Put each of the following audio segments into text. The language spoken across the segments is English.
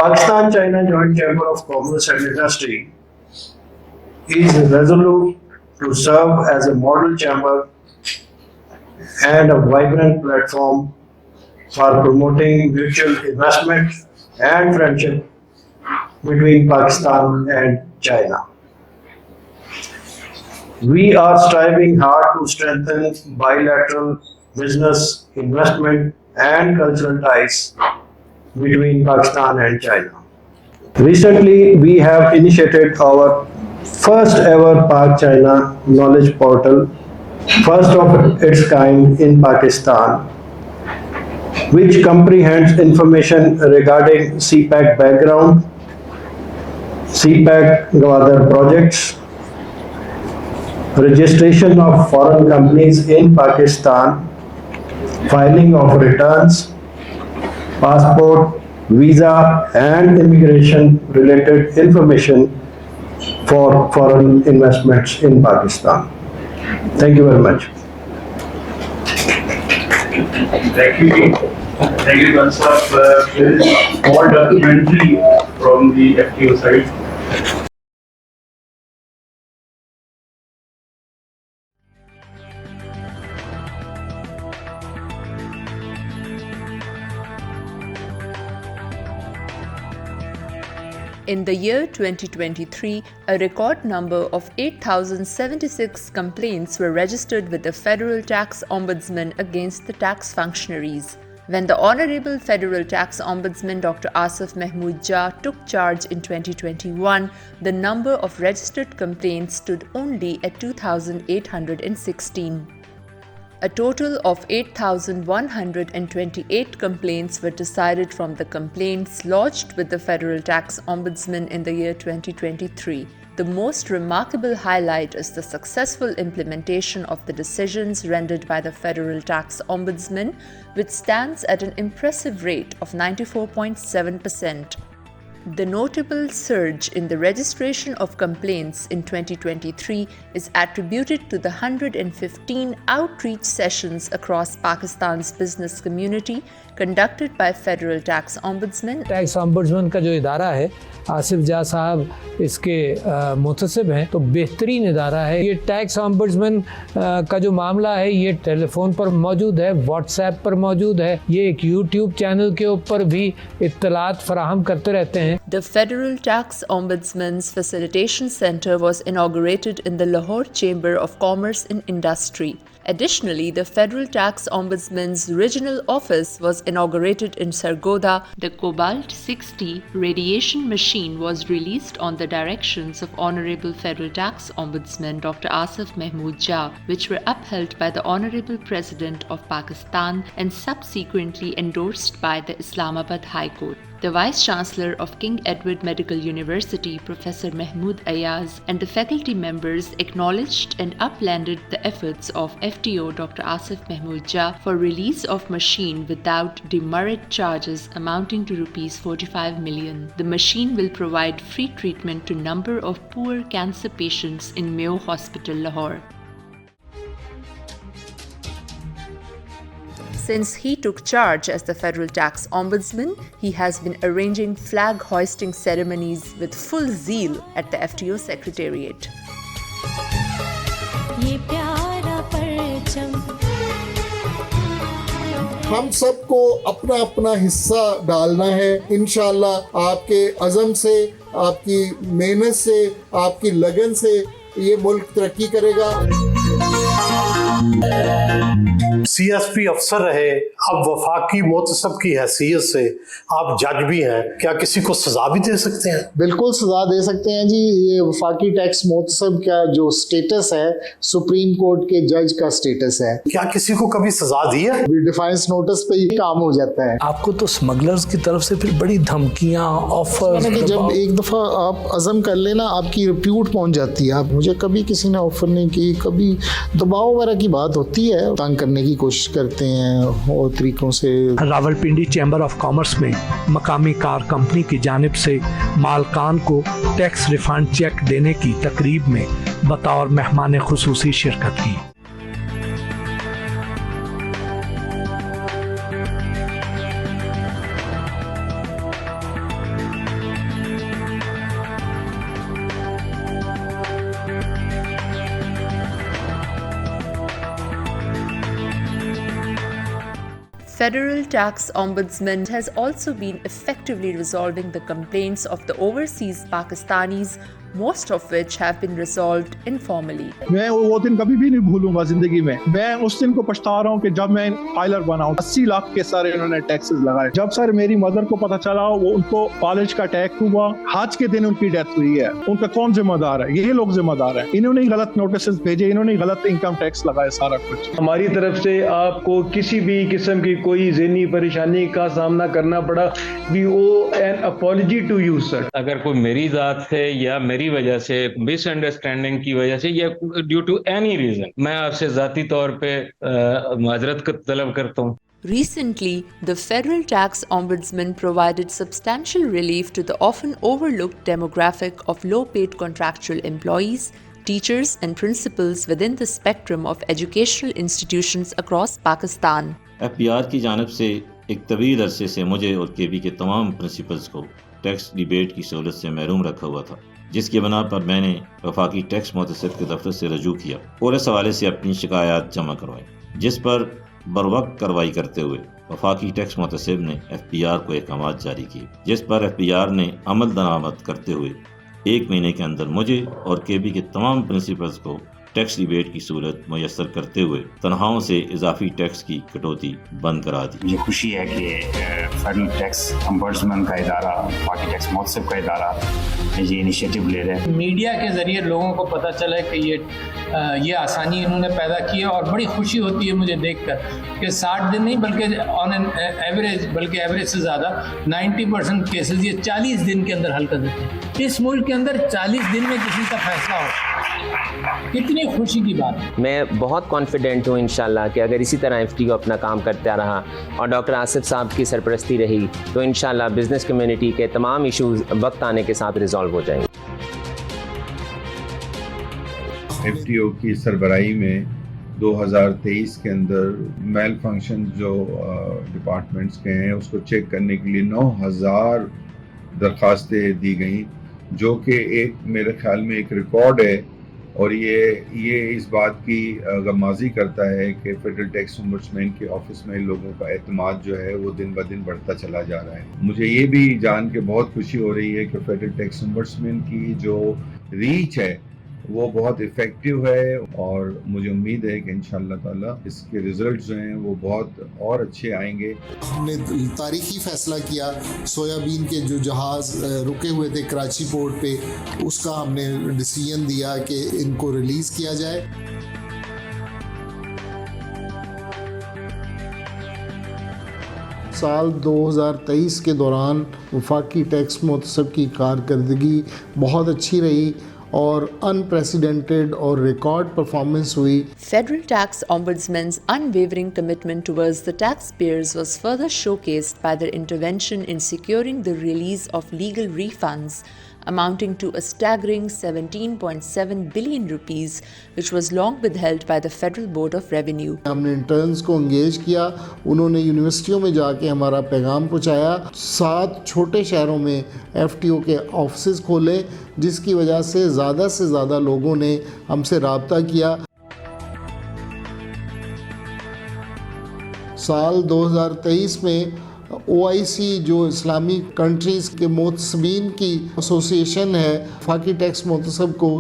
Pakistan-China Joint Chamber of Commerce and Industry is resolute to serve as a model chamber and a vibrant platform for promoting mutual investment and friendship between Pakistan and China. We are striving hard to strengthen bilateral business, investment, and cultural ties between Pakistan and China. Recently, we have initiated our first ever Pak China knowledge portal, first of its kind in Pakistan, which comprehends information regarding CPAC background, CPAC Gwadar projects, registration of foreign companies in Pakistan, filing of returns, passport, visa and immigration related information for foreign investments in Pakistan. Thank you very much. Thank you. Thank you, Kansab. There is a small documentary from the FTO side. In the year 2023, a record number of 8,076 complaints were registered with the Federal Tax Ombudsman against the tax functionaries. When the Honorable Federal Tax Ombudsman Dr. Asif Mahmood Jah took charge in 2021, the number of registered complaints stood only at 2,816. A total of 8,128 complaints were decided from the complaints lodged with the Federal Tax Ombudsman in the year 2023. The most remarkable highlight is the successful implementation of the decisions rendered by the Federal Tax Ombudsman, which stands at an impressive rate of 94.7%. The notable surge in the registration of complaints in 2023 is attributed to the 115 outreach sessions across Pakistan's business community conducted by Federal Tax Ombudsman. Tax ombudsman का जो इदारा है, आसिफ जा साहब इसके मुतसिब हैं, तो बेहतरीन इदारा है। ये टैक्स ऑम्बुड्समैन का जो मामला है, ये टेलीफोन पर मौजूद है, व्हाट्सएप पर मौजूद है, ये एक यूट्यूब चैनल के ऊपर भी इत्तलात फराहम करते रहते हैं। The Federal Tax Ombudsman's Facilitation Center was inaugurated in the Lahore Chamber of Commerce and Industry. Additionally, the Federal Tax Ombudsman's regional office was inaugurated in Sargodha. The Cobalt 60 radiation machine was released on the directions of Honorable Federal Tax Ombudsman Dr. Asif Mahmood Jah, which were upheld by the Honorable President of Pakistan and subsequently endorsed by the Islamabad High Court. The Vice-Chancellor of King Edward Medical University, Professor Mahmood Ayaz, and the faculty members acknowledged and uplanded the efforts of FTO Dr. Asif Mahmood Jah for release of machine without demerit charges amounting to Rs 45 million. The machine will provide free treatment to number of poor cancer patients in Mayo Hospital, Lahore. Since he took charge as the Federal Tax Ombudsman, he has been arranging flag hoisting ceremonies with full zeal at the FTO Secretariat. हम सबको अपना अपना हिस्सा डालना है। इंशाअल्लाह आपके अज़म से, आपकी मेहनत से, आपकी लगन से ये मुल्क तरक्की करेगा। CSP अफसर रहे, अब वफाकी मोतसब की हैसियत से आप जज भी हैं, क्या किसी को सजा भी दे सकते हैं? बिल्कुल सजा दे सकते हैं जी। ये वफाकी टैक्स मोतसब का जो स्टेटस है, सुप्रीम कोर्ट के जज का स्टेटस है। क्या किसी को कभी सजा दी है? डिफाइंस नोटिस पे ही काम हो जाता है। आपको तो स्मगलर्स की तरफ से फिर बड़ी धमकियां, ऑफर्स। जब एक दफा आप अज़म कर लेना, आपकी रिप्यूट पहुंच जाती है। आप मुझे कभी किसी ने ऑफर नहीं की, कभी दबाव वगैरह की बात होती है, तंग करने की कोशिश करते हैं और तरीकों से। रावलपिंडी चैम्बर ऑफ कॉमर्स में मकामी कार कंपनी की जानिब से मालकान को टैक्स रिफंड चेक देने की तकरीब में बतौर मेहमान खुसूसी शिरकत की। Federal Tax Ombudsman has also been effectively resolving the complaints of the overseas Pakistanis, most of which have been resolved informally. मैं वो दिन कभी भी नहीं भूलूंगा जिंदगी में. मैं उस दिन को पछता रहा हूँ कि जब मैं फाइलर बना हूँ. 80 लाख के सारे इन्होंने टैक्सेस लगाए. जब सर मेरी मदर को पता चला वो उनको कॉलेज का अटैक हुआ, आज के दिन उनकी डेथ हुई है. उनका कौन जिम्मेदार है? ये लोग जिम्मेदार हैं. इन्होंने ही गलत नोटिस भेजे, इन्होंने गलत इनकम टैक्स लगाया, सारा कुछ. हमारी तरफ से आपको किसी भी किस्म की कोई ज़हनी परेशानी का सामना करना पड़ा, we owe an apology to you sir. अगर कोई मेरी ज़ात से या मेरी वजह से मिसअंडरस्टैंडिंग की वजह से या ड्यू टू एनी रीजन मैं आपसे ज़ाती तौर पे माजरत तलब करता हूँ. Recently, the Federal Tax Ombudsman provided substantial relief to the often overlooked demographic of low-paid contractual employees, teachers and principals within the spectrum of educational institutions across Pakistan. FPR की जानिब से एक तवील अरसे से मुझे और KB के तमाम प्रिंसिपल्स को टैक्स डिबेट की सहूलत से महरूम रखा हुआ था, जिसकी बना पर मैंने वफाकी टैक्स मुतसिब के दफ्तर से रजू किया और इस हवाले से अपनी शिकायत जमा करवाई, जिस पर बरवक्त कार्रवाई करते हुए वफाकी टैक्स मुतसिब ने FPR को अहकामात जारी किए, जिस पर FPR ने अमल दरामद करते हुए 1 महीने के अंदर मुझे और KB के तमाम प्रिंसिपल्स को टैक्स रिबेट की सूरत मुयस्सर करते हुए तनख्वाहों से इजाफी टैक्स की कटौती बंद करा दी. मुझे खुशी है कि फेडरल टैक्स ओम्बुड्समैन का इदारा, वफाकी टैक्स मुतसिब का इदारा ये इनिशिएटिव ले रहे हैं. मीडिया के ज़रिए लोगों को पता चला कि ये आसानी इन्होंने पैदा की है और बड़ी खुशी होती है मुझे देखकर कि 60 दिन नहीं बल्कि ऑन एन एवरेज, बल्कि एवरेज से ज़्यादा 90% केसेस ये 40 दिन के अंदर हल कर देते हैं. इस मुल्क के अंदर 40 दिन में किसी का फैसला हो, कितनी खुशी की बात है. मैं बहुत कॉन्फिडेंट हूँ इंशाल्लाह कि अगर इसी तरह FTO अपना काम करता रहा और डॉक्टर आसिफ साहब की सरपरस्ती रही तो इंशाल्लाह बिजनेस कम्युनिटी के तमाम इश्यूज वक्त आने के साथ रिजॉल्व हो जाएंगे. FTO की सरबराही में 2023 के अंदर मेल फंक्शन जो डिपार्टमेंट्स के हैं उसको चेक करने के लिए 9000 दरख्वास्तें दी गई, जो कि एक मेरे ख्याल में एक रिकॉर्ड है. और ये इस बात की गमाजी करता है कि फेडरल टैक्स ओम्बुड्समैन के ऑफिस में लोगों का एतमाद जो है वो दिन ब दिन बढ़ता चला जा रहा है. मुझे ये भी जान के बहुत खुशी हो रही है कि फेडरल टैक्स ओम्बुड्समैन की जो रीच है वो बहुत इफ़ेक्टिव है और मुझे उम्मीद है कि इंशाअल्लाह ताला इसके रिजल्ट जो हैं वो बहुत और अच्छे आएंगे. हमने तारीखी फ़ैसला किया सोयाबीन के जो जहाज़ रुके हुए थे कराची पोर्ट पे, उसका हमने डिसीजन दिया कि इनको रिलीज़ किया जाए. साल 2023 के दौरान वफाकी टैक्स मुतसिब की कारकर्दगी बहुत अच्छी रही और अनप्रेसिडेंटेड और रिकॉर्ड परफॉर्मेंस हुई. Federal Tax Ombudsman's unwavering commitment towards the taxpayers was further showcased by their intervention in securing the release of legal refunds amounting to a staggering 17.7 billion rupees, which was long withheld by the Federal Board of Revenue. हमने interns को engage किया, उन्होंने यूनिवर्सिटियों में जाके हमारा पैगाम पहुंचाया. 7 छोटे शहरों में FTO के ऑफिस खोले, जिसकी वजह से ज़्यादा लोगों ने हमसे राब्ता किया. साल 2023 में OIC जो इस्लामी कंट्रीज़ के मुतसबीन की एसोसिएशन है, वफाकी टैक्स मुतसिब को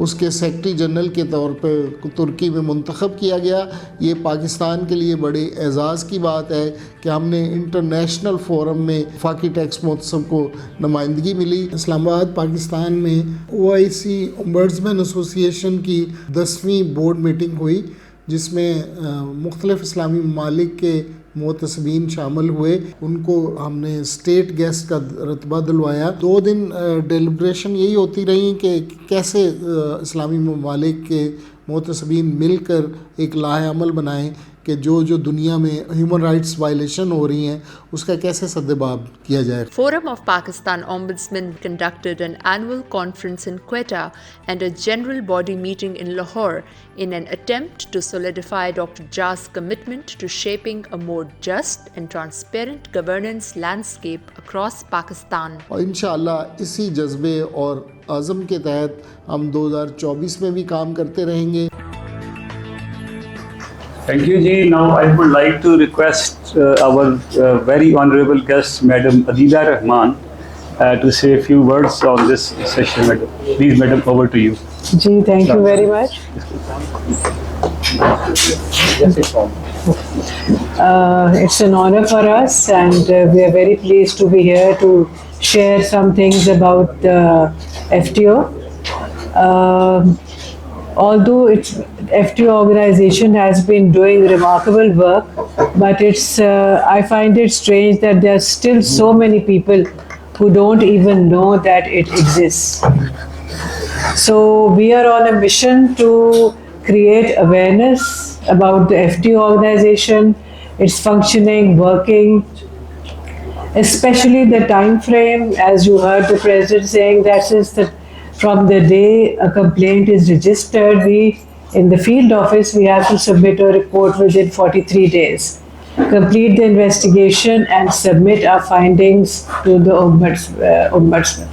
उसके सेक्रेटरी जनरल के तौर पर तुर्की में मुंतखब किया गया. ये पाकिस्तान के लिए बड़े एज़ाज़ की बात है कि हमने इंटरनेशनल फोरम में वफाकी टैक्स मुतसिब को नुमाइंदगी मिली. इस्लामाबाद पाकिस्तान में OIC ओम्बुड्समैन एसोसिएशन की 10वीं बोर्ड मीटिंग हुई, जिसमें मुख्तलिफ इस्लामी ममालिक के मुतसबीन शामिल हुए. उनको हमने स्टेट गेस्ट का रतबा दिलवाया. 2 दिन डेलिब्रेशन यही होती रही कि कैसे इस्लामी ममालिक के मुतसबीन मिलकर एक लाएअमल बनाएं कि जो दुनिया में ह्यूमन राइट्स वायलेशन हो रही हैं उसका कैसे सद्देबाब किया जाए. Forum of Pakistan Ombudsman conducted an annual conference in Quetta and a general body meeting in Lahore in an attempt to solidify Dr. Jha's commitment to shaping a more just and transparent governance landscape across Pakistan. और इंशाअल्लाह इसी जज्बे और आज़म के तहत हम 2024 में भी काम करते रहेंगे. Thank you, Ji. Now I would like to request our very honorable guest, Madam Adida Rahman, to say a few words on this session. Madam. Please, Madam, over to you. Ji, thank you very much. It's an honor for us, and we are very pleased to be here to share some things about the FTO. Although FTO organization has been doing remarkable work, but I find it strange that there are still so many people who don't even know that it exists. So we are on a mission to create awareness about the FTO organization, its functioning, working, especially the time frame, as you heard the President saying, that is from the day a complaint is registered, in the field office, we have to submit a report within 43 days, complete the investigation and submit our findings to the Ombudsman.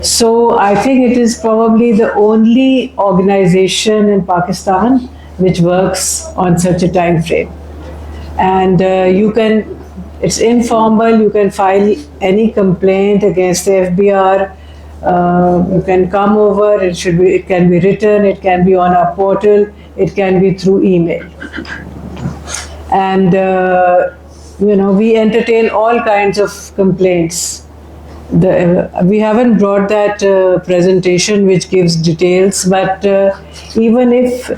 So I think it is probably the only organization in Pakistan which works on such a time frame. And it's informal, you can file any complaint against the FBR. You can come over, it can be written, it can be on our portal, it can be through email. And we entertain all kinds of complaints. We haven't brought that presentation which gives details, but even if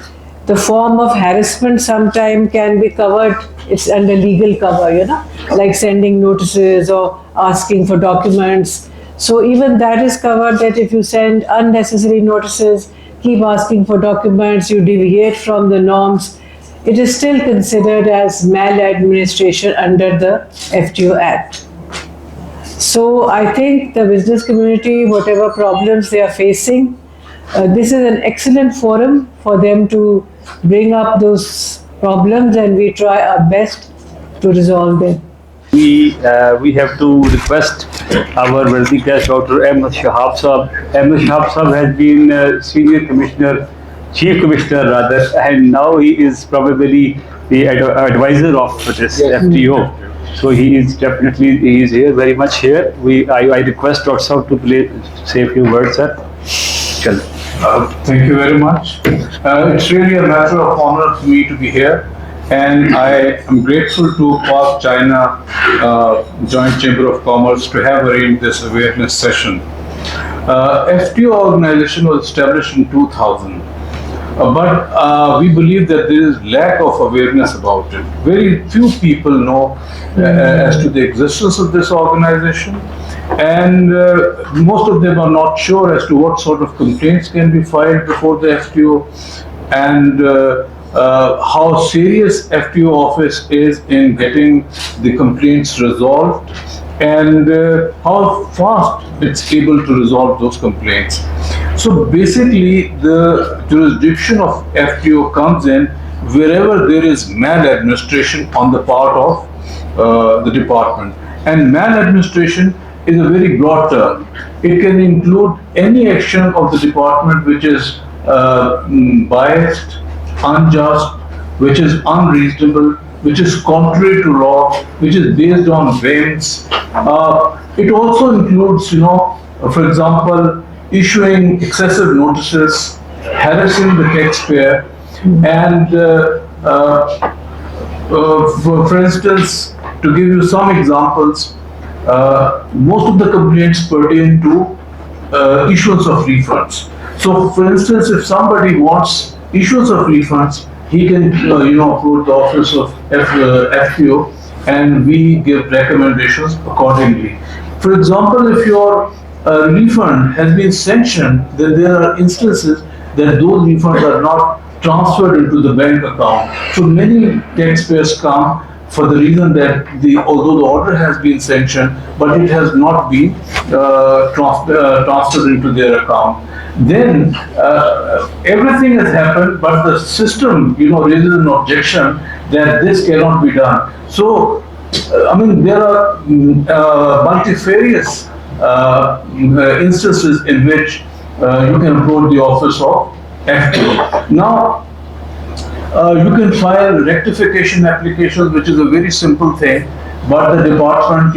the form of harassment sometime can be covered, it's under legal cover, like sending notices or asking for documents. So even that is covered, that if you send unnecessary notices, keep asking for documents, you deviate from the norms, it is still considered as maladministration under the FTO Act. So I think the business community, whatever problems they are facing, this is an excellent forum for them to bring up those problems, and we try our best to resolve them. We have to request our worthy guest, Dr. Ahmed Shahab Sahab. Ahmed Shahab Sahab has been Senior Commissioner, Chief Commissioner rather, and now he is probably the advisor of this FTO. So he is here, very much here. I request Dr. Sahab to say a few words, sir. Thank you very much. It's really a matter of honor for me to be here, and I am grateful to Pak China Joint Chamber of Commerce to have arranged this awareness session. FTO organization was established in 2000. But we believe that there is lack of awareness about it. Very few people know as to the existence of this organization, and most of them are not sure as to what sort of complaints can be filed before the FTO, and how serious FTO office is in getting the complaints resolved, and how fast it's able to resolve those complaints. So basically, the jurisdiction of FTO comes in wherever there is maladministration on the part of the department. And maladministration is a very broad term. It can include any action of the department which is biased, unjust, which is unreasonable, which is contrary to law, which is based on whims. It also includes, for example, issuing excessive notices, harassing the taxpayer, and for instance, to give you some examples, most of the complaints pertain to issuance of refunds. So, for instance, if somebody wants issuance of refunds, he can, approach the office of FTO, and we give recommendations accordingly. For example, if your refund has been sanctioned, then there are instances that those refunds are not transferred into the bank account. So many taxpayers come for the reason that although the order has been sanctioned, but it has not been transferred into their account. Then everything has happened, but the system, raises an objection that this cannot be done. So, there are multifarious instances in which you can approach the office of FTO. Now, You can file rectification applications, which is a very simple thing, but the department,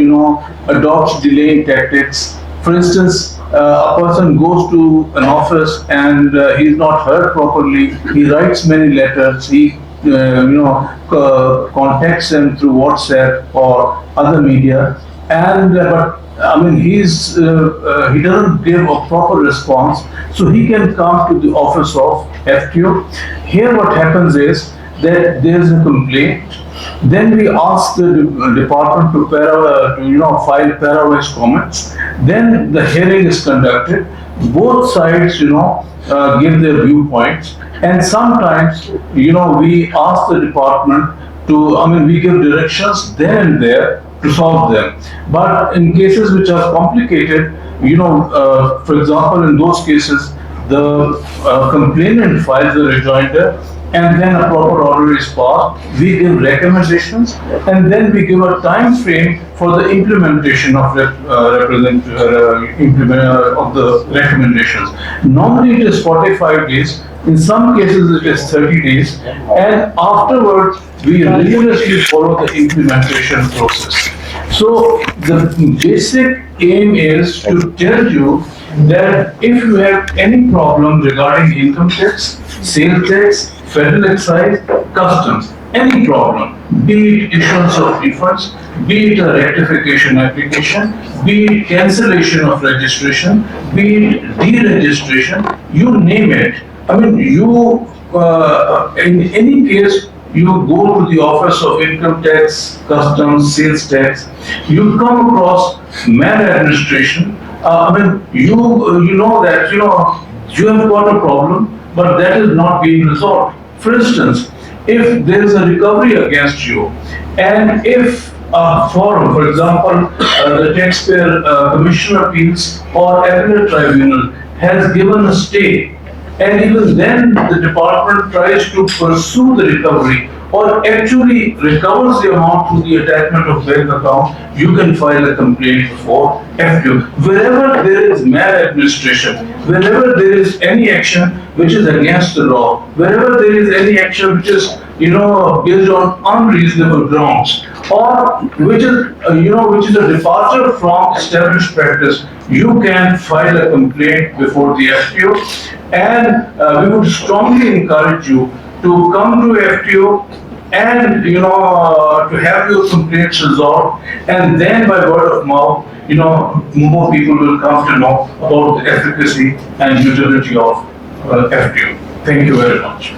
adopts delaying tactics. For instance, a person goes to an office and he's not heard properly. He writes many letters. He contacts them through WhatsApp or other media, and but I mean he doesn't give a proper response, so he can come to the office of FTO. Here, what happens is that there is a complaint. Then we ask the department to file para-wise comments. Then the hearing is conducted. Both sides, give their viewpoints, and sometimes, we ask the department we give directions then and there to solve them. But in cases which are complicated, for example, in those cases, the complainant files a rejoinder, and then a proper order is passed. We give recommendations, and then we give a time frame for the implementation of the recommendations. Normally it is 45 days. In some cases it is 30 days, and afterwards we rigorously follow the implementation process. So the basic aim is to tell you that if you have any problem regarding income tax, sales tax, federal excise, customs, any problem, be it issuance of refunds, be it a rectification application, be it cancellation of registration, be it deregistration, you name it. In any case, you go to the office of income tax, customs, sales tax, you come across maladministration. You know that you have got a problem, but that is not being resolved. For instance, if there is a recovery against you, and if a forum, for example, the Taxpayer Commission Appeals or Appellate Tribunal has given a stay, and even then the department tries to pursue the recovery or actually recovers the amount through the attachment of bank account, you can file a complaint before FTO. Wherever there is maladministration, wherever there is any action which is against the law, wherever there is any action which is based on unreasonable grounds, or which is a departure from established practice, you can file a complaint before the FTO, and we would strongly encourage you to come to FTO and to have your complaints resolved, and then by word of mouth, more people will come to know about the efficacy and utility of FTO. Thank you very much.